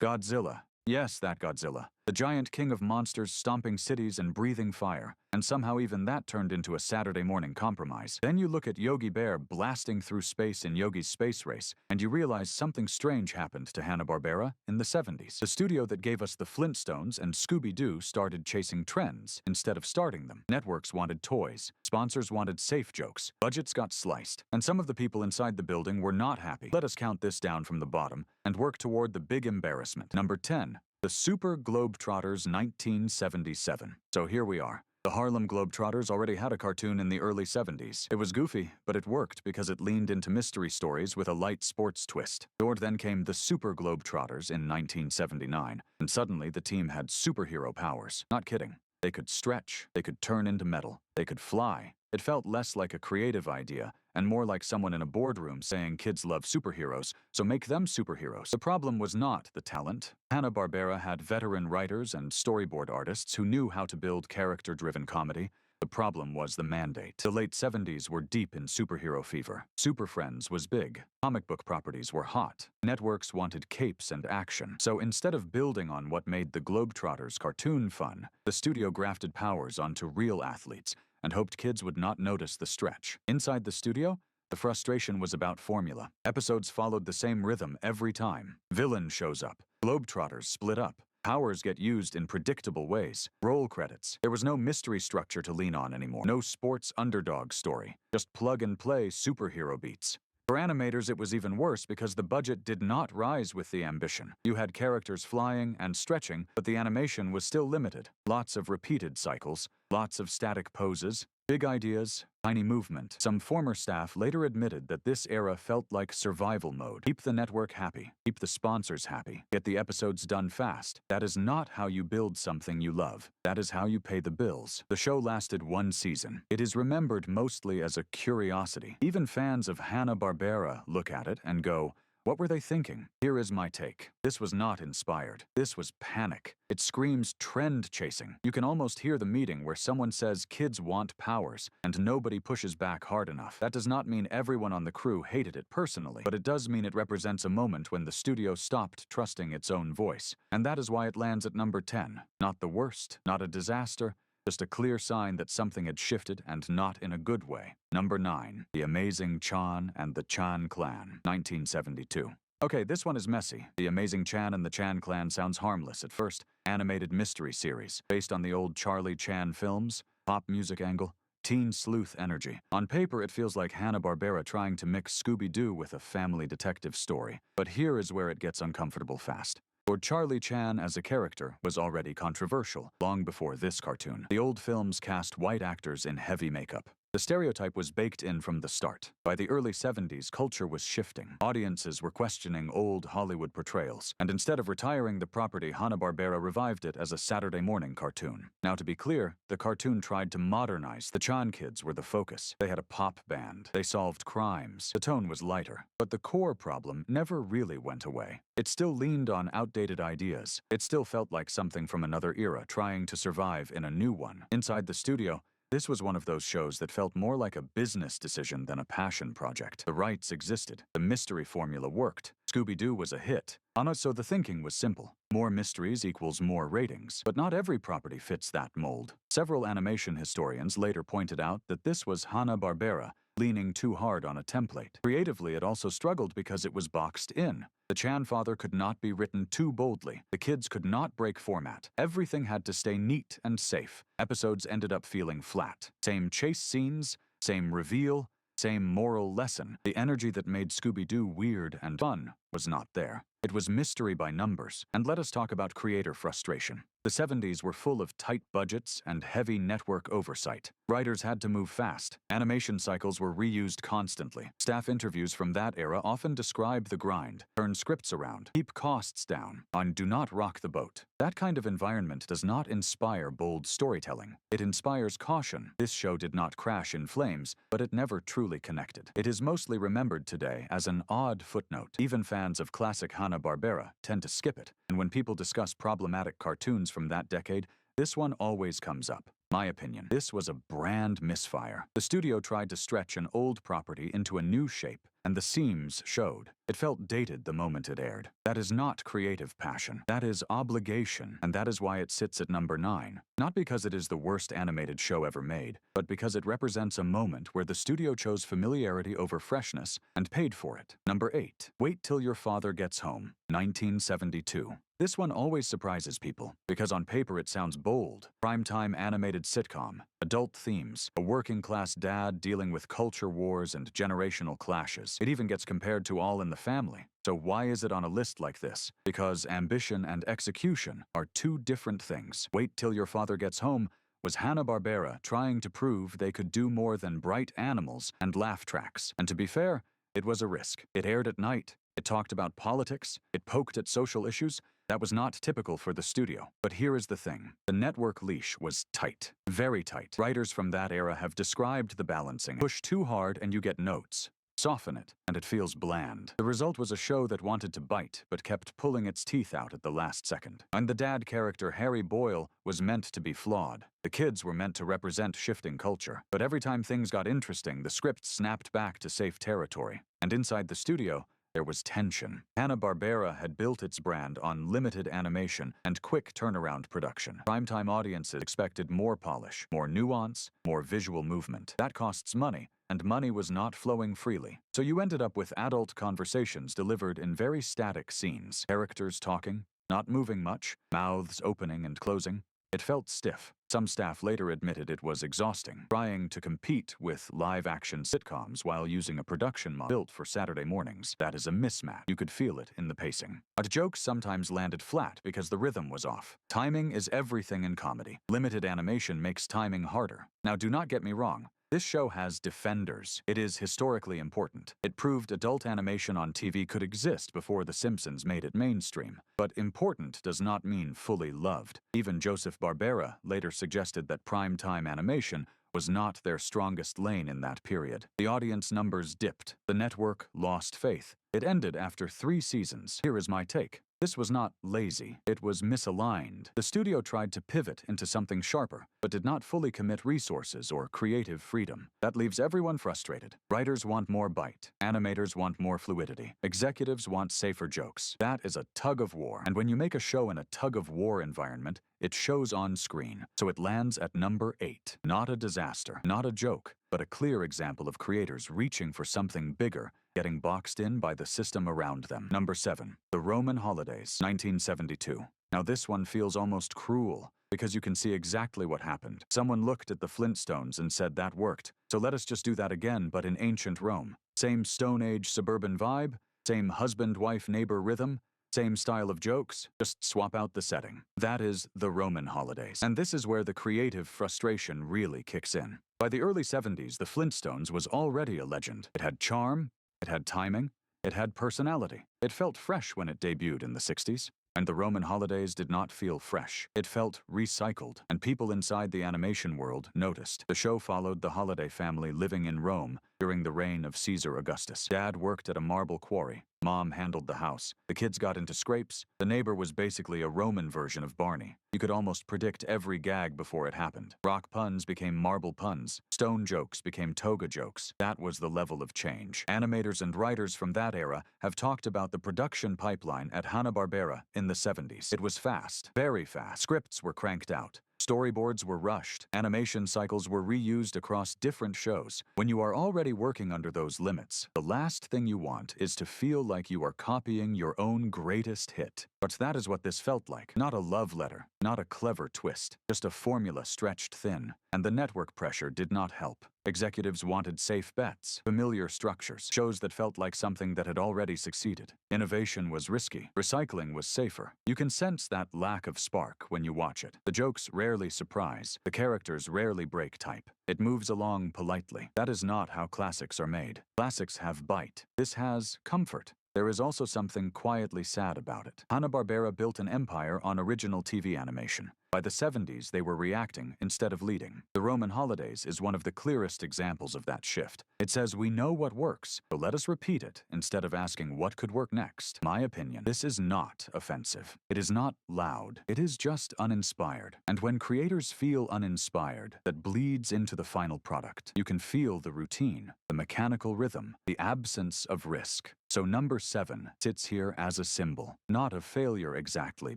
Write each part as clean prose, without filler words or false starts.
Godzilla. Yes, that Godzilla. The giant king of monsters stomping cities and breathing fire. And somehow even that turned into a Saturday morning compromise. Then you look at Yogi Bear blasting through space in Yogi's space race, and you realize something strange happened to Hanna-Barbera in the 70s. The studio that gave us the Flintstones and Scooby-Doo started chasing trends instead of starting them. Networks wanted toys. Sponsors wanted safe jokes. Budgets got sliced. And some of the people inside the building were not happy. Let us count this down from the bottom and work toward the big embarrassment. Number 10. The Super Globetrotters 1977. So here we are. The Harlem Globetrotters already had a cartoon in the early 70s. It was goofy, but it worked because it leaned into mystery stories with a light sports twist. Then came the Super Globetrotters in 1979, and suddenly the team had superhero powers. Not kidding. They could stretch, they could turn into metal, they could fly. It felt less like a creative idea and more like someone in a boardroom saying kids love superheroes, so make them superheroes. The problem was not the talent. Hanna-Barbera had veteran writers and storyboard artists who knew how to build character-driven comedy. The problem was the mandate. The late 70s were deep in superhero fever. Super Friends was big. Comic book properties were hot. Networks wanted capes and action. So instead of building on what made the Globetrotters cartoon fun, the studio grafted powers onto real athletes and hoped kids would not notice the stretch. Inside the studio, the frustration was about formula. Episodes followed the same rhythm every time. Villain shows up. Globetrotters split up. Powers get used in predictable ways. Roll credits. There was no mystery structure to lean on anymore. No sports underdog story. Just plug-and-play superhero beats. For animators, it was even worse because the budget did not rise with the ambition. You had characters flying and stretching, but the animation was still limited. Lots of repeated cycles, lots of static poses, big ideas, tiny movement. Some former staff later admitted that this era felt like survival mode. Keep the network happy. Keep the sponsors happy. Get the episodes done fast. That is not how you build something you love. That is how you pay the bills. The show lasted one season. It is remembered mostly as a curiosity. Even fans of Hanna-Barbera look at it and go, what were they thinking? Here is my take. This was not inspired. This was panic. It screams trend chasing. You can almost hear the meeting where someone says kids want powers, and nobody pushes back hard enough. That does not mean everyone on the crew hated it personally, but it does mean it represents a moment when the studio stopped trusting its own voice. And that is why it lands at number 10. Not the worst, not a disaster, just a clear sign that something had shifted and not in a good way. Number 9. The Amazing Chan and the Chan Clan, 1972. Okay, this one is messy. The Amazing Chan and the Chan Clan sounds harmless at first. Animated mystery series, based on the old Charlie Chan films, pop music angle, teen sleuth energy. On paper, it feels like Hanna-Barbera trying to mix Scooby-Doo with a family detective story. But here is where it gets uncomfortable fast. For Charlie Chan as a character was already controversial, long before this cartoon. The old films cast white actors in heavy makeup. The stereotype was baked in from the start. By the early 70s, culture was shifting. Audiences were questioning old Hollywood portrayals. And instead of retiring the property, Hanna-Barbera revived it as a Saturday morning cartoon. Now, to be clear, the cartoon tried to modernize. The Chan kids were the focus. They had a pop band. They solved crimes. The tone was lighter. But the core problem never really went away. It still leaned on outdated ideas. It still felt like something from another era trying to survive in a new one. Inside the studio, this was one of those shows that felt more like a business decision than a passion project. The rights existed. The mystery formula worked. Scooby-Doo was a hit. So the thinking was simple. More mysteries equals more ratings. But not every property fits that mold. Several animation historians later pointed out that this was Hanna-Barbera leaning too hard on a template. Creatively, it also struggled because it was boxed in. The Chan father could not be written too boldly. The kids could not break format. Everything had to stay neat and safe. Episodes ended up feeling flat. Same chase scenes, same reveal, same moral lesson. The energy that made Scooby-Doo weird and fun was not there. It was mystery by numbers. And let us talk about creator frustration. The 70s were full of tight budgets and heavy network oversight. Writers had to move fast. Animation cycles were reused constantly. Staff interviews from that era often describe the grind, turn scripts around, keep costs down, and do not rock the boat. That kind of environment does not inspire bold storytelling. It inspires caution. This show did not crash in flames, but it never truly connected. It is mostly remembered today as an odd footnote. Even fans of classic Hanna-Barbera tend to skip it. And when people discuss problematic cartoons from that decade, this one always comes up. My opinion, this was a brand misfire. The studio tried to stretch an old property into a new shape, and the seams showed. It felt dated the moment it aired. That is not creative passion. That is obligation, and that is why it sits at number 9. Not because it is the worst animated show ever made, but because it represents a moment where the studio chose familiarity over freshness and paid for it. Number 8. Wait Till Your Father Gets Home, 1972. This one always surprises people, because on paper it sounds bold. Primetime animated sitcom, adult themes, a working-class dad dealing with culture wars and generational clashes. It even gets compared to All in the Family. So why is it on a list like this? Because ambition and execution are two different things. Wait Till Your Father Gets Home was Hanna-Barbera trying to prove they could do more than bright animals and laugh tracks. And to be fair, it was a risk. It aired at night. It talked about politics. It poked at social issues. That was not typical for the studio. But here is the thing. The network leash was tight. Very tight. Writers from that era have described the balancing. Push too hard and you get notes. Soften it, and it feels bland. The result was a show that wanted to bite, but kept pulling its teeth out at the last second. And the dad character, Harry Boyle, was meant to be flawed. The kids were meant to represent shifting culture. But every time things got interesting, the script snapped back to safe territory. And inside the studio, there was tension. Hanna-Barbera had built its brand on limited animation and quick turnaround production. Primetime audiences expected more polish, more nuance, more visual movement. That costs money, and money was not flowing freely. So you ended up with adult conversations delivered in very static scenes. Characters talking, not moving much, mouths opening and closing. It felt stiff. Some staff later admitted it was exhausting, trying to compete with live-action sitcoms while using a production model built for Saturday mornings. That is a mismatch. You could feel it in the pacing. But jokes sometimes landed flat because the rhythm was off. Timing is everything in comedy. Limited animation makes timing harder. Now, do not get me wrong. This show has defenders. It is historically important. It proved adult animation on TV could exist before The Simpsons made it mainstream. But important does not mean fully loved. Even Joseph Barbera later suggested that primetime animation was not their strongest lane in that period. The audience numbers dipped. The network lost faith. It ended after 3 seasons. Here is my take. This was not lazy. It was misaligned. The studio tried to pivot into something sharper, but did not fully commit resources or creative freedom. That leaves everyone frustrated. Writers want more bite. Animators want more fluidity. Executives want safer jokes. That is a tug of war. And when you make a show in a tug of war environment, it shows on screen. So it lands at number 8. Not a disaster, not a joke, but a clear example of creators reaching for something bigger, getting boxed in by the system around them. Number 7. The Roman Holidays, 1972. Now this one feels almost cruel, because you can see exactly what happened. Someone looked at the Flintstones and said that worked, so let us just do that again, but in ancient Rome. Same Stone Age suburban vibe, same husband-wife-neighbor rhythm, same style of jokes, just swap out the setting. That is the Roman Holidays. And this is where the creative frustration really kicks in. By the early 70s, the Flintstones was already a legend. It had charm, it had timing, it had personality. It felt fresh when it debuted in the 60s. And the Roman Holidays did not feel fresh. It felt recycled, and people inside the animation world noticed. The show followed the Holiday family living in Rome during the reign of Caesar Augustus. Dad worked at a marble quarry. Mom handled the house. The kids got into scrapes. The neighbor was basically a Roman version of Barney. You could almost predict every gag before it happened. Rock puns became marble puns. Stone jokes became toga jokes. That was the level of change. Animators and writers from that era have talked about the production pipeline at Hanna-Barbera in the 70s. It was fast, very fast. Scripts were cranked out. Storyboards were rushed. Animation cycles were reused across different shows. When you are already working under those limits, the last thing you want is to feel like you are copying your own greatest hit. But that is what this felt like. Not a love letter, not a clever twist, just a formula stretched thin. And the network pressure did not help. Executives wanted safe bets, familiar structures, shows that felt like something that had already succeeded. Innovation was risky. Recycling was safer. You can sense that lack of spark when you watch it. The jokes rarely surprise. The characters rarely break type. It moves along politely. That is not how classics are made. Classics have bite. This has comfort. there is also something quietly sad about it. Hanna-Barbera built an empire on original TV animation. By the 70s, they were reacting instead of leading. The Roman holidays is one of the clearest examples of that shift. It says we know what works, so let us repeat it instead of asking what could work next. My opinion, this is not offensive. It is not loud. It is just uninspired. And when creators feel uninspired, that bleeds into the final product. You can feel the routine, the mechanical rhythm, the absence of risk. So number 7 sits here as a symbol, not of failure exactly,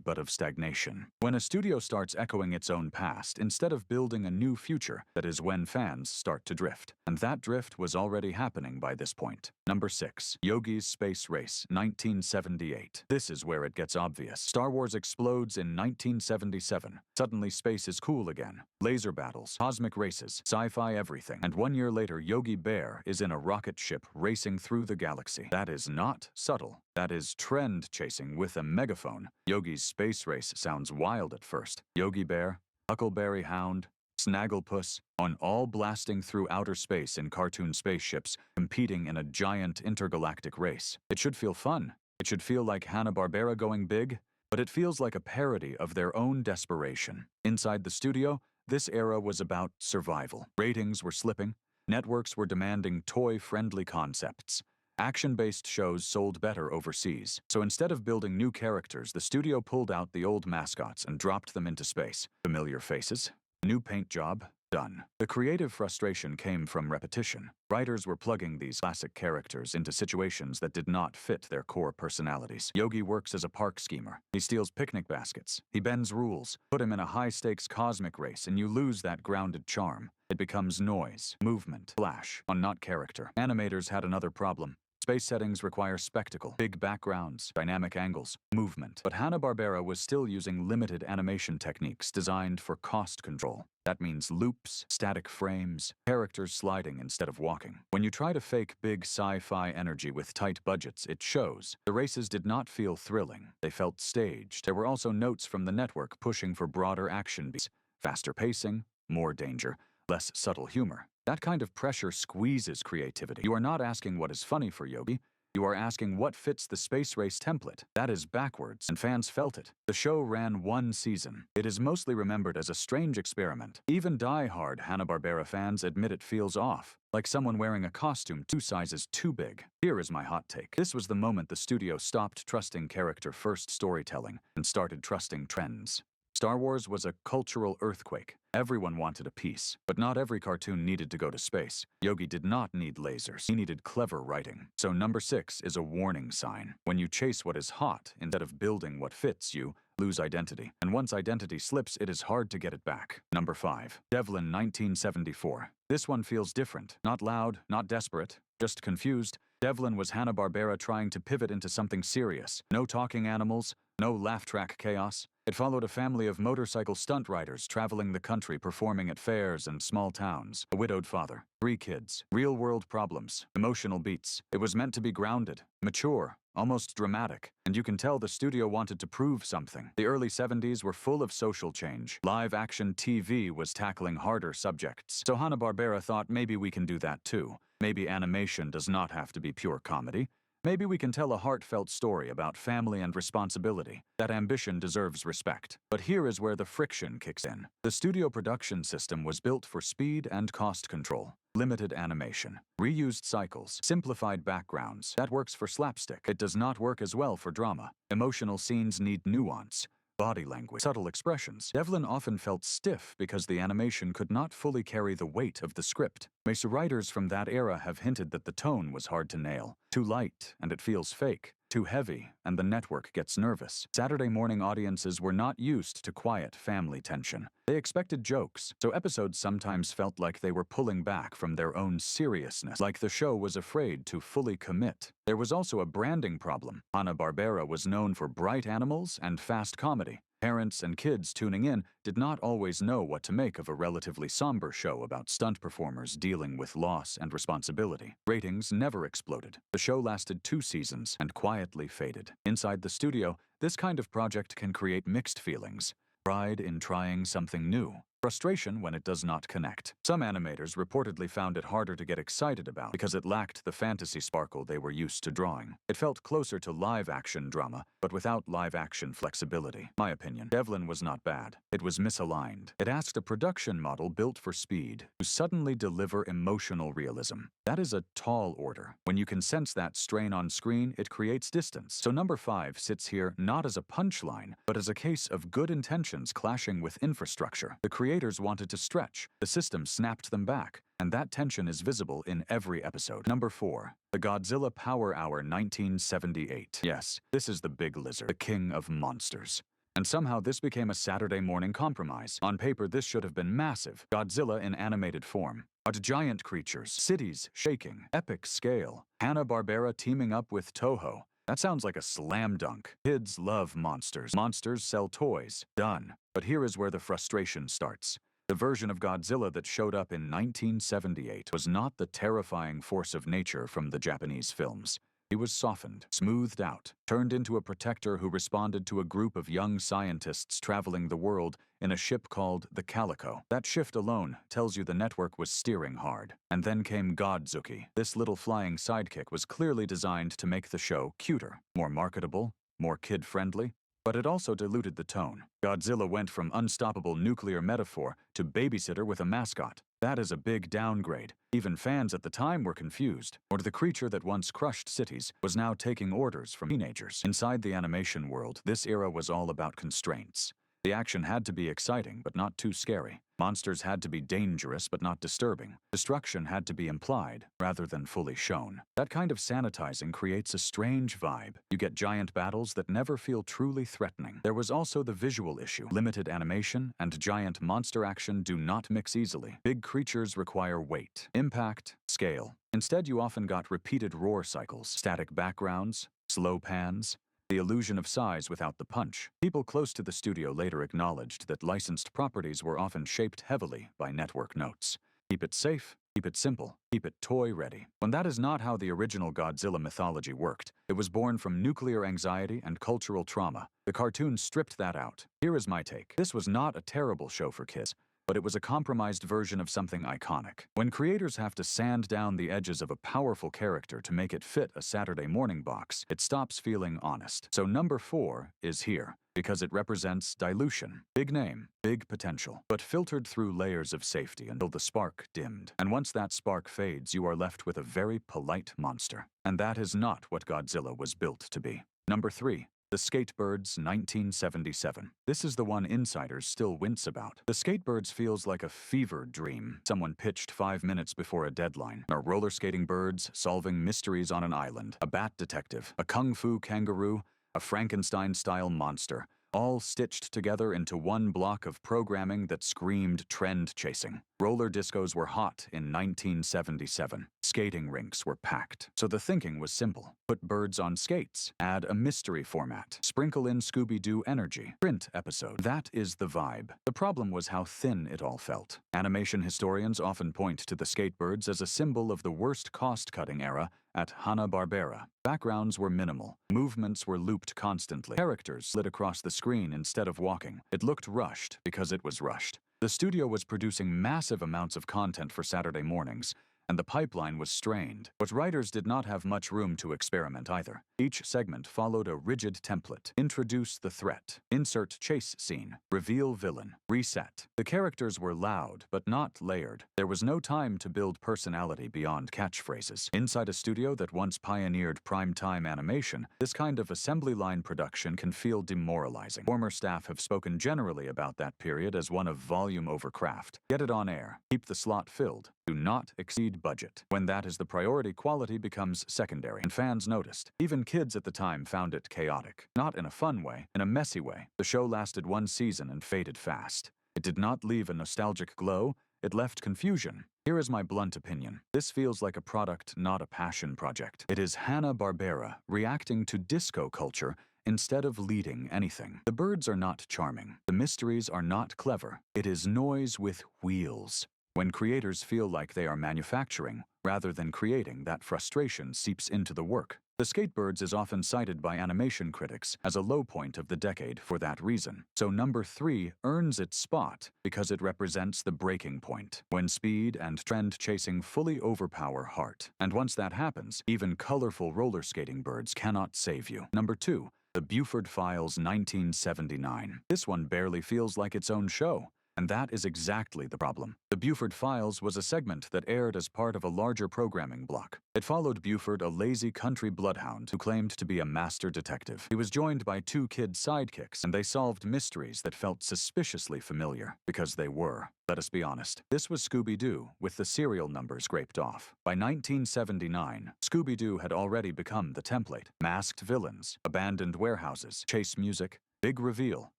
but of stagnation. When a studio starts echoing its own past instead of building a new future, that is when fans start to drift. And that drift was already happening by this point. Number 6, Yogi's Space Race, 1978. This is where it gets obvious. Star Wars explodes in 1977. Suddenly space is cool again. Laser battles, cosmic races, sci-fi everything. And 1 year later, Yogi Bear is in a rocket ship racing through the galaxy. That is not subtle. That is trend chasing with a megaphone. Yogi's Space Race sounds wild at first. Yogi Bear, Huckleberry Hound, Snagglepuss, on all blasting through outer space in cartoon spaceships, competing in a giant intergalactic race. It should feel fun. It should feel like Hanna-Barbera going big, but it feels like a parody of their own desperation. Inside the studio, this era was about survival. Ratings were slipping. Networks were demanding toy-friendly concepts. Action-based shows sold better overseas. So instead of building new characters, the studio pulled out the old mascots and dropped them into space. Familiar faces, new paint job, done. The creative frustration came from repetition. Writers were plugging these classic characters into situations that did not fit their core personalities. Yogi works as a park schemer. He steals picnic baskets. He bends rules. Put him in a high-stakes cosmic race and you lose that grounded charm. It becomes noise, movement, flash, not character. Animators had another problem. Space settings require spectacle, big backgrounds, dynamic angles, movement. But Hanna-Barbera was still using limited animation techniques designed for cost control. That means loops, static frames, characters sliding instead of walking. When you try to fake big sci-fi energy with tight budgets, it shows. The races did not feel thrilling. They felt staged. There were also notes from the network pushing for broader action beats, faster pacing, more danger, less subtle humor. That kind of pressure squeezes creativity. You are not asking what is funny for Yogi. You are asking what fits the space race template. That is backwards, and fans felt it. The show ran 1 season. It is mostly remembered as a strange experiment. Even die-hard Hanna-Barbera fans admit it feels off, like someone wearing a costume 2 sizes too big. Here is my hot take. This was the moment the studio stopped trusting character-first storytelling and started trusting trends. Star Wars was a cultural earthquake. Everyone wanted a piece, but not every cartoon needed to go to space. Yogi did not need lasers. He needed clever writing. So number 6 is a warning sign. When you chase what is hot instead of building what fits, you lose identity. And once identity slips, it is hard to get it back. Number 5, Devlin, 1974. This one feels different. Not loud, not desperate, just confused. Devlin was Hanna-Barbera trying to pivot into something serious. No talking animals, no laugh track chaos. It followed a family of motorcycle stunt riders traveling the country performing at fairs and small towns. A widowed father, 3 kids, real-world problems, emotional beats. It was meant to be grounded, mature, almost dramatic. And you can tell the studio wanted to prove something. The early 70s were full of social change. Live-action TV was tackling harder subjects. So Hanna-Barbera thought maybe we can do that too. Maybe animation does not have to be pure comedy. Maybe we can tell a heartfelt story about family and responsibility. That ambition deserves respect. But here is where the friction kicks in. The studio production system was built for speed and cost control. Limited animation, reused cycles, simplified backgrounds. That works for slapstick. It does not work as well for drama. Emotional scenes need nuance, body language, subtle expressions. Devlin often felt stiff because the animation could not fully carry the weight of the script. Writers from that era have hinted that the tone was hard to nail. Too light, and it feels fake. Too heavy, and the network gets nervous. Saturday morning audiences were not used to quiet family tension. They expected jokes, so episodes sometimes felt like they were pulling back from their own seriousness, like the show was afraid to fully commit. There was also a branding problem. Hanna-Barbera was known for bright animals and fast comedy. Parents and kids tuning in did not always know what to make of a relatively somber show about stunt performers dealing with loss and responsibility. Ratings never exploded. The show lasted 2 seasons and quietly faded. Inside the studio, this kind of project can create mixed feelings. Pride in trying something new, Frustration when it does not connect. Some animators reportedly found it harder to get excited about because it lacked the fantasy sparkle they were used to drawing. It felt closer to live-action drama, but without live-action flexibility. My opinion, Devlin was not bad. It was misaligned. It asked a production model built for speed to suddenly deliver emotional realism. That is a tall order. When you can sense that strain on screen, it creates distance. So number 5 sits here not as a punchline, but as a case of good intentions clashing with infrastructure. The creators wanted to stretch. The system snapped them back, and that tension is visible in every episode. Number 4. The Godzilla Power Hour 1978. Yes, this is the big lizard, the king of monsters. And somehow this became a Saturday morning compromise. On paper, this should have been massive. Godzilla in animated form. But giant creatures, cities shaking, epic scale. Hanna-Barbera teaming up with Toho. That sounds like a slam dunk. Kids love monsters. Monsters sell toys. Done. But here is where the frustration starts. The version of Godzilla that showed up in 1978 was not the terrifying force of nature from the Japanese films. He was softened, smoothed out, turned into a protector who responded to a group of young scientists traveling the world in a ship called the Calico. That shift alone tells you the network was steering hard. And then came Godzilla. This little flying sidekick was clearly designed to make the show cuter, more marketable, more kid-friendly. But it also diluted the tone. Godzilla went from unstoppable nuclear metaphor to babysitter with a mascot. That is a big downgrade. Even fans at the time were confused. Or the creature that once crushed cities was now taking orders from teenagers. Inside the animation world, this era was all about constraints. The action had to be exciting, but not too scary. Monsters had to be dangerous, but not disturbing. Destruction had to be implied, rather than fully shown. That kind of sanitizing creates a strange vibe. You get giant battles that never feel truly threatening. There was also the visual issue. Limited animation and giant monster action do not mix easily. Big creatures require weight, impact, scale. Instead, you often got repeated roar cycles, static backgrounds, slow pans, the illusion of size without the punch. People close to the studio later acknowledged that licensed properties were often shaped heavily by network notes. Keep it safe, keep it simple, keep it toy-ready. When that is not how the original Godzilla mythology worked, it was born from nuclear anxiety and cultural trauma. The cartoon stripped that out. Here is my take. This was not a terrible show for kids, but it was a compromised version of something iconic. When creators have to sand down the edges of a powerful character to make it fit a Saturday morning box, it stops feeling honest. So number 4 is here, because it represents dilution. Big name, big potential, but filtered through layers of safety until the spark dimmed. And once that spark fades, you are left with a very polite monster. And that is not what Godzilla was built to be. Number 3. The Skatebirds 1977. This is the one insiders still wince about. The Skatebirds feels like a fever dream someone pitched 5 minutes before a deadline. Are roller skating birds solving mysteries on an island, a bat detective, a kung fu kangaroo, a Frankenstein-style monster, all stitched together into one block of programming that screamed trend chasing. Roller discos were hot in 1977. Skating rinks were packed. So the thinking was simple. Put birds on skates. Add a mystery format. Sprinkle in Scooby-Doo energy. Print episode. That is the vibe. The problem was how thin it all felt. Animation historians often point to the Skatebirds as a symbol of the worst cost-cutting era at Hanna-Barbera. Backgrounds were minimal. Movements were looped constantly. Characters slid across the screen instead of walking. It looked rushed because it was rushed. The studio was producing massive amounts of content for Saturday mornings, and the pipeline was strained. But writers did not have much room to experiment either. Each segment followed a rigid template. Introduce the threat. Insert chase scene. Reveal villain. Reset. The characters were loud, but not layered. There was no time to build personality beyond catchphrases. Inside a studio that once pioneered primetime animation, this kind of assembly line production can feel demoralizing. Former staff have spoken generally about that period as one of volume over craft. Get it on air. Keep the slot filled. Do not exceed budget. When that is the priority, quality becomes secondary, and fans noticed. Even kids at the time found it chaotic. Not in a fun way, in a messy way. The show lasted 1 season and faded fast. It did not leave a nostalgic glow, it left confusion. Here is my blunt opinion. This feels like a product, not a passion project. It is Hanna-Barbera reacting to disco culture instead of leading anything. The birds are not charming. The mysteries are not clever. It is noise with wheels. When creators feel like they are manufacturing rather than creating, that frustration seeps into the work. The Skatebirds is often cited by animation critics as a low point of the decade for that reason. So number 3 earns its spot because it represents the breaking point, when speed and trend chasing fully overpower heart. And once that happens, even colorful roller skating birds cannot save you. Number 2. The Buford Files 1979. This one barely feels like its own show. And that is exactly the problem. The Buford Files was a segment that aired as part of a larger programming block. It followed Buford, a lazy country bloodhound who claimed to be a master detective. He was joined by 2 kid sidekicks, and they solved mysteries that felt suspiciously familiar, because they were. Let us be honest. This was Scooby-Doo, with the serial numbers scraped off. By 1979, Scooby-Doo had already become the template. Masked villains, abandoned warehouses, chase music, big reveal.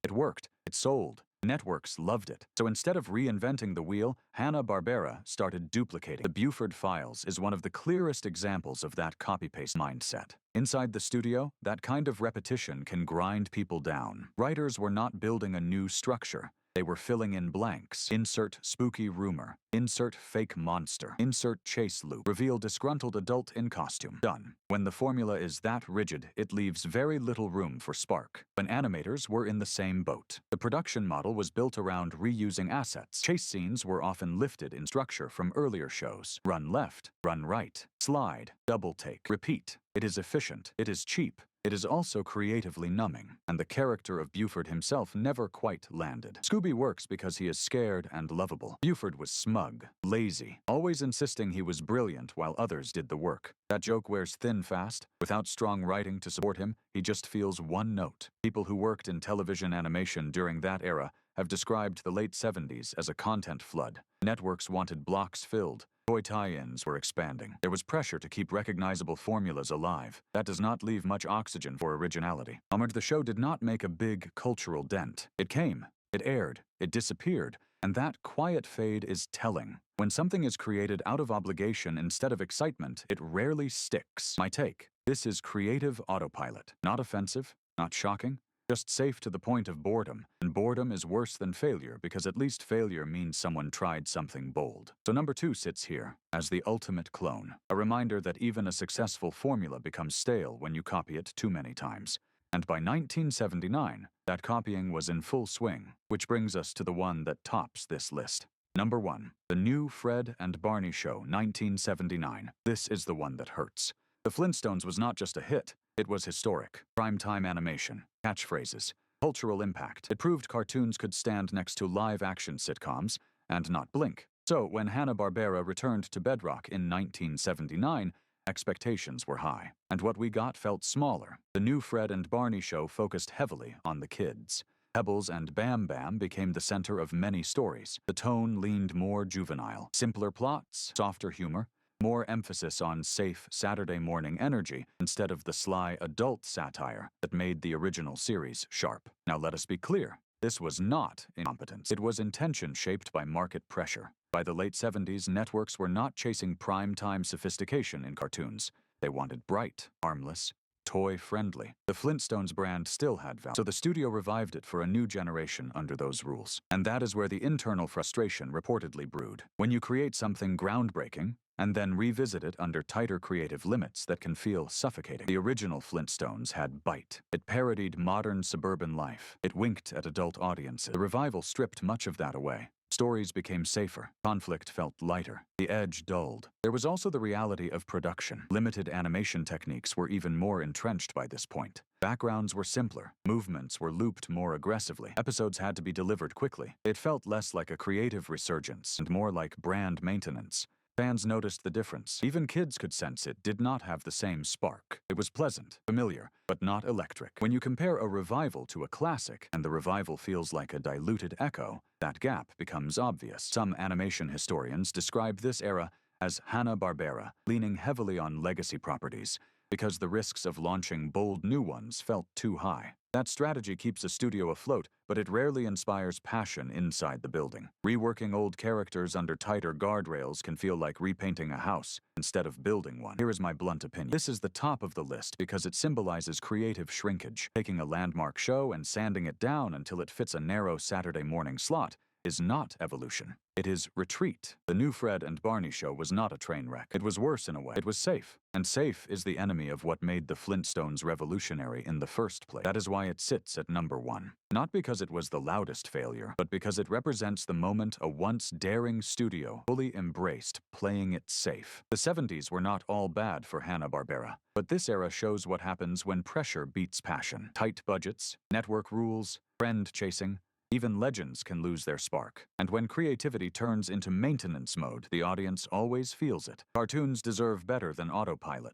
It worked. It sold. Networks loved it. So instead of reinventing the wheel, Hanna-Barbera started duplicating. The Buford Files is one of the clearest examples of that copy-paste mindset. Inside the studio, that kind of repetition can grind people down. Writers were not building a new structure. They were filling in blanks. Insert spooky rumor. Insert fake monster. Insert chase loop. Reveal disgruntled adult in costume. Done. When the formula is that rigid, it leaves very little room for spark. When animators were in the same boat. The production model was built around reusing assets. Chase scenes were often lifted in structure from earlier shows. Run left, run right, slide, double take, repeat. It is efficient. It is cheap. It is also creatively numbing, and the character of Buford himself never quite landed. Scooby works because he is scared and lovable. Buford was smug, lazy, always insisting he was brilliant while others did the work. That joke wears thin fast. Without strong writing to support him, he just feels one note. People who worked in television animation during that era have described the late 70s as a content flood. Networks wanted blocks filled. Toy tie-ins were expanding. There was pressure to keep recognizable formulas alive. That does not leave much oxygen for originality. The show did not make a big cultural dent. It came, it aired, it disappeared, and that quiet fade is telling. When something is created out of obligation instead of excitement, it rarely sticks. My take: this is creative autopilot. Not offensive, not shocking, just safe to the point of boredom. And boredom is worse than failure because at least failure means someone tried something bold. So number 2 sits here as the ultimate clone. A reminder that even a successful formula becomes stale when you copy it too many times. And by 1979, that copying was in full swing, which brings us to the one that tops this list. Number 1. The New Fred and Barney Show, 1979. This is the one that hurts. The Flintstones was not just a hit. It was historic. Primetime animation, catchphrases, cultural impact. It proved cartoons could stand next to live-action sitcoms and not blink. So when Hanna-Barbera returned to Bedrock in 1979, expectations were high. And what we got felt smaller. The New Fred and Barney Show focused heavily on the kids. Pebbles and Bam Bam became the center of many stories. The tone leaned more juvenile. Simpler plots, softer humor, more emphasis on safe Saturday morning energy instead of the sly adult satire that made the original series sharp. Now let us be clear, this was not incompetence. It was intention shaped by market pressure. By the late 70s, networks were not chasing prime-time sophistication in cartoons. They wanted bright, harmless, toy-friendly. The Flintstones brand still had value, so the studio revived it for a new generation under those rules. And that is where the internal frustration reportedly brewed. When you create something groundbreaking, and then revisit it under tighter creative limits that can feel suffocating. The original Flintstones had bite. It parodied modern suburban life. It winked at adult audiences. The revival stripped much of that away. Stories became safer. Conflict felt lighter. The edge dulled. There was also the reality of production. Limited animation techniques were even more entrenched by this point. Backgrounds were simpler. Movements were looped more aggressively. Episodes had to be delivered quickly. It felt less like a creative resurgence and more like brand maintenance. Fans noticed the difference. Even kids could sense it did not have the same spark. It was pleasant, familiar, but not electric. When you compare a revival to a classic, and the revival feels like a diluted echo, that gap becomes obvious. Some animation historians describe this era as Hanna-Barbera, leaning heavily on legacy properties, because the risks of launching bold new ones felt too high. That strategy keeps a studio afloat, but it rarely inspires passion inside the building. Reworking old characters under tighter guardrails can feel like repainting a house instead of building one. Here is my blunt opinion. This is the top of the list because it symbolizes creative shrinkage. Taking a landmark show and sanding it down until it fits a narrow Saturday morning slot is not evolution. It is retreat. The new Fred and Barney show was not a train wreck. It was worse in a way. It was safe. And safe is the enemy of what made the Flintstones revolutionary in the first place. That is why it sits at number 1. Not because it was the loudest failure, but because it represents the moment a once daring studio fully embraced playing it safe. The 70s were not all bad for Hanna-Barbera, but this era shows what happens when pressure beats passion. Tight budgets, network rules, trend chasing, even legends can lose their spark. And when creativity turns into maintenance mode, the audience always feels it. Cartoons deserve better than autopilot.